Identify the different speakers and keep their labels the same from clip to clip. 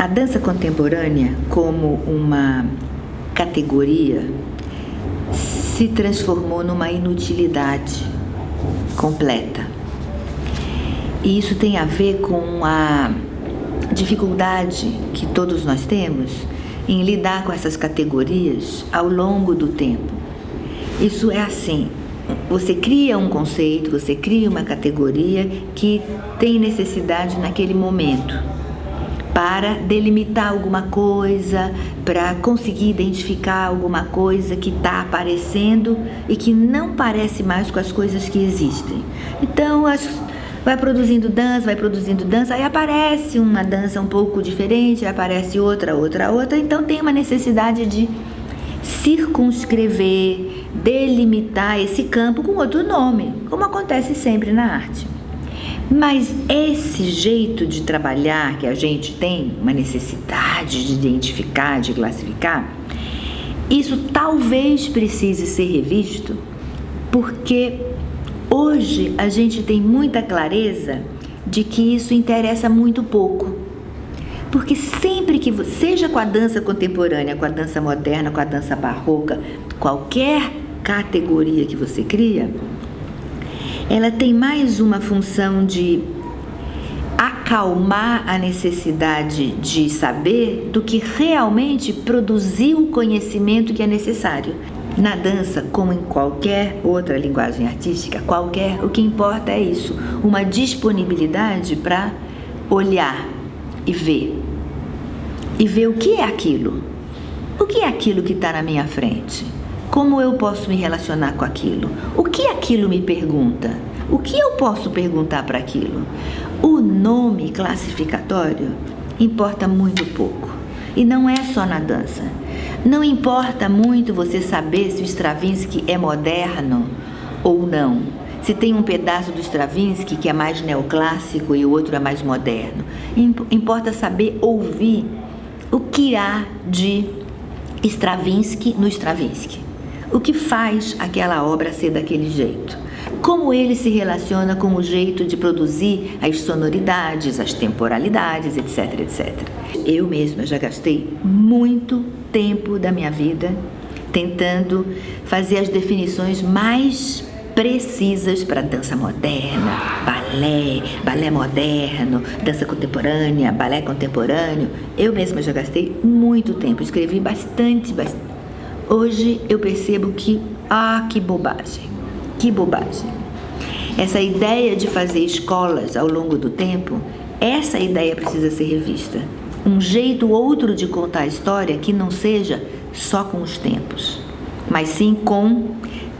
Speaker 1: dança contemporânea, como uma categoria, se transformou numa inutilidade completa. E isso tem a ver com a dificuldade que todos nós temos em lidar com essas categorias ao longo do tempo. Isso é assim, você cria um conceito, você cria uma categoria que tem necessidade naquele momento para delimitar alguma coisa, para conseguir identificar alguma coisa que está aparecendo e que não parece mais com as coisas que existem. Então, vai produzindo dança, aí aparece uma dança um pouco diferente, aparece outra, então tem uma necessidade de circunscrever, delimitar esse campo com outro nome, como acontece sempre na arte. Mas esse jeito de trabalhar que a gente tem, uma necessidade de identificar, de classificar, isso talvez precise ser revisto, porque hoje a gente tem muita clareza de que isso interessa muito pouco. Porque sempre que, seja com a dança contemporânea, com a dança moderna, com a dança barroca, qualquer categoria que você cria, ela tem mais uma função de acalmar a necessidade de saber do que realmente produzir o conhecimento que é necessário. Na dança, como em qualquer outra linguagem artística, o que importa é isso, uma disponibilidade para olhar e ver. E ver o que é aquilo. O que é aquilo que está na minha frente? Como eu posso me relacionar com aquilo? O que aquilo me pergunta? O que eu posso perguntar para aquilo? O nome classificatório importa muito pouco. E não é só na dança. Não importa muito você saber se o Stravinsky é moderno ou não. Se tem um pedaço do Stravinsky que é mais neoclássico e o outro é mais moderno. Importa saber ouvir o que há de Stravinsky no Stravinsky. O que faz aquela obra ser daquele jeito? Como ele se relaciona com o jeito de produzir as sonoridades, as temporalidades, etc, etc. Eu mesma já gastei muito tempo da minha vida tentando fazer as definições mais precisas para dança moderna, balé moderno, dança contemporânea, balé contemporâneo. Eu mesma já gastei muito tempo, escrevi bastante. Hoje eu percebo que, que bobagem. Essa ideia de fazer escolas ao longo do tempo, essa ideia precisa ser revista. Um jeito outro de contar a história que não seja só com os tempos, mas sim com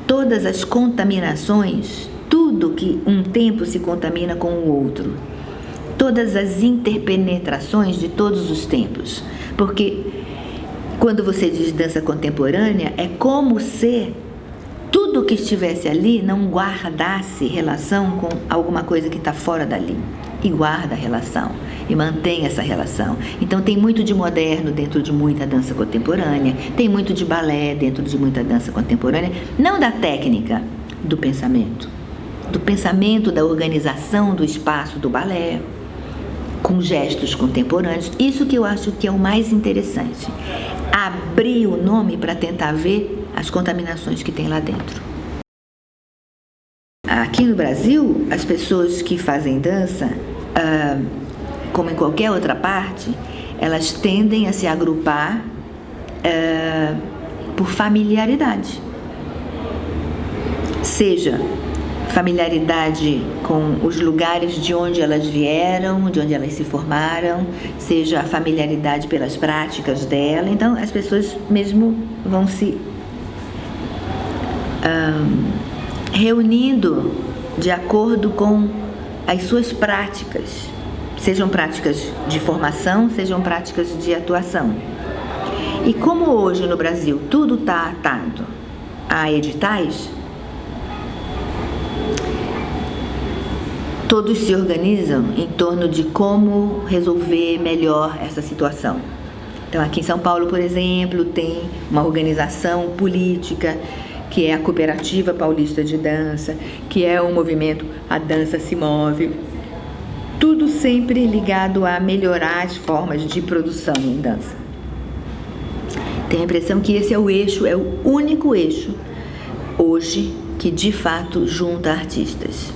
Speaker 1: todas as contaminações, tudo que um tempo se contamina com o outro, todas as interpenetrações de todos os tempos, porque quando você diz dança contemporânea, é como se tudo que estivesse ali não guardasse relação com alguma coisa que está fora dali, e guarda a relação, e mantém essa relação. Então tem muito de moderno dentro de muita dança contemporânea, tem muito de balé dentro de muita dança contemporânea, não da técnica, do pensamento, da organização do espaço do balé, com gestos contemporâneos. Isso que eu acho que é o mais interessante, abrir o nome para tentar ver as contaminações que tem lá dentro. Aqui no Brasil, as pessoas que fazem dança, como em qualquer outra parte, elas tendem a se agrupar por familiaridade. Seja familiaridade com os lugares de onde elas vieram, de onde elas se formaram, seja a familiaridade pelas práticas dela. Então, as pessoas mesmo vão se reunindo de acordo com as suas práticas, sejam práticas de formação, sejam práticas de atuação. E como hoje no Brasil tudo está atado a editais, todos se organizam em torno de como resolver melhor essa situação. Então, aqui em São Paulo, por exemplo, tem uma organização política que é a Cooperativa Paulista de Dança, que é o movimento A Dança Se Move, tudo sempre ligado a melhorar as formas de produção em dança. Tenho a impressão que esse é o eixo, é o único eixo hoje que de fato junta artistas.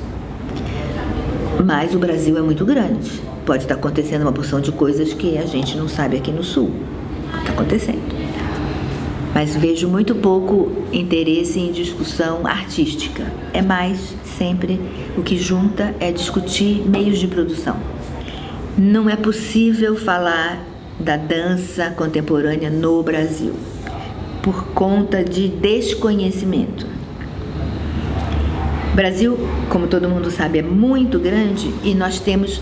Speaker 1: Mas o Brasil é muito grande. Pode estar acontecendo uma porção de coisas que a gente não sabe aqui no Sul. Está acontecendo. Mas vejo muito pouco interesse em discussão artística. É mais sempre o que junta é discutir meios de produção. Não é possível falar da dança contemporânea no Brasil por conta de desconhecimento. O Brasil, como todo mundo sabe, é muito grande e nós temos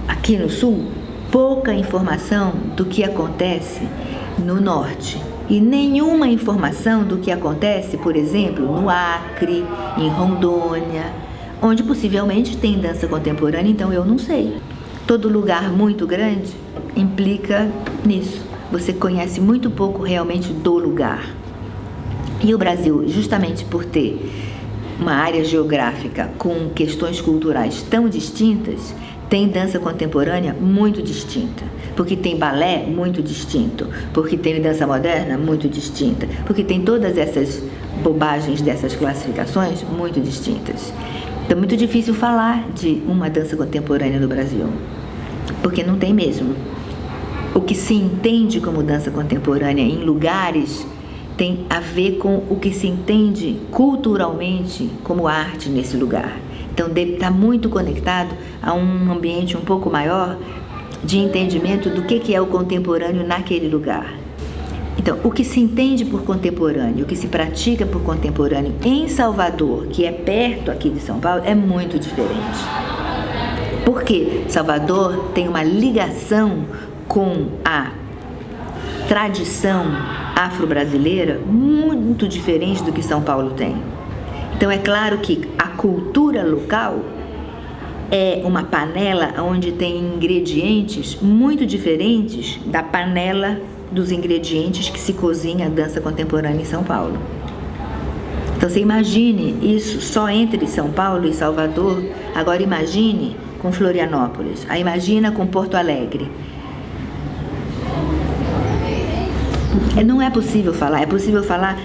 Speaker 1: aqui no Sul pouca informação do que acontece no Norte e nenhuma informação do que acontece, por exemplo, no Acre, em Rondônia, onde possivelmente tem dança contemporânea, então eu não sei. Todo lugar muito grande implica nisso. Você conhece muito pouco realmente do lugar. E o Brasil, justamente por ter uma área geográfica com questões culturais tão distintas, tem dança contemporânea muito distinta, porque tem balé muito distinto, porque tem dança moderna muito distinta, porque tem todas essas bobagens dessas classificações muito distintas. Então é muito difícil falar de uma dança contemporânea no Brasil, porque não tem mesmo. O que se entende como dança contemporânea em lugares tem a ver com o que se entende culturalmente como arte nesse lugar. Então deve estar muito conectado a um ambiente um pouco maior de entendimento do que é o contemporâneo naquele lugar. Então, o que se entende por contemporâneo, o que se pratica por contemporâneo em Salvador, que é perto aqui de São Paulo, é muito diferente. Porque Salvador tem uma ligação com a tradição afro-brasileira muito diferente do que São Paulo tem. Então é claro que a cultura local é uma panela onde tem ingredientes muito diferentes da panela dos ingredientes que se cozinha a dança contemporânea em São Paulo. Então você imagine isso só entre São Paulo e Salvador, agora imagine com Florianópolis, aí imagina com Porto Alegre. Não é possível falar, é possível falar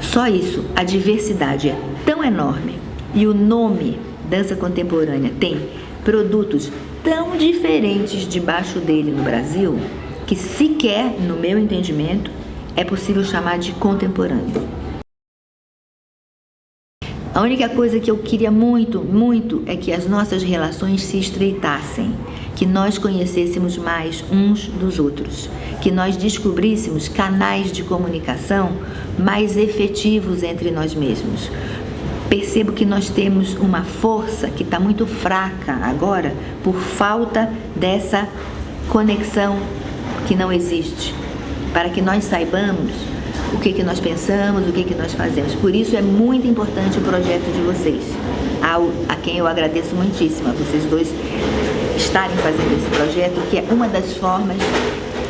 Speaker 1: só isso. A diversidade é tão enorme e o nome dança contemporânea tem produtos tão diferentes debaixo dele no Brasil que sequer, no meu entendimento, é possível chamar de contemporâneo. A única coisa que eu queria muito, muito é que as nossas relações se estreitassem, que nós conhecêssemos mais uns dos outros, que nós descobríssemos canais de comunicação mais efetivos entre nós mesmos. Percebo que nós temos uma força que está muito fraca agora por falta dessa conexão que não existe, para que nós saibamos o que nós pensamos, o que nós fazemos. Por isso é muito importante o projeto de vocês, a quem eu agradeço muitíssimo, a vocês dois estarem fazendo esse projeto, que é uma das formas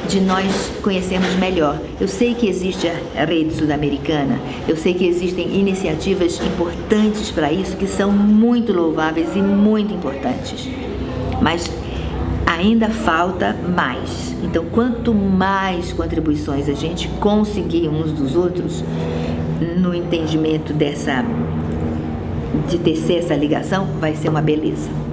Speaker 1: de nós conhecermos melhor. Eu sei que existe a rede sul-americana, eu sei que existem iniciativas importantes para isso, que são muito louváveis e muito importantes, mas ainda falta mais. Então, quanto mais contribuições a gente conseguir uns dos outros no entendimento de tecer essa ligação, vai ser uma beleza.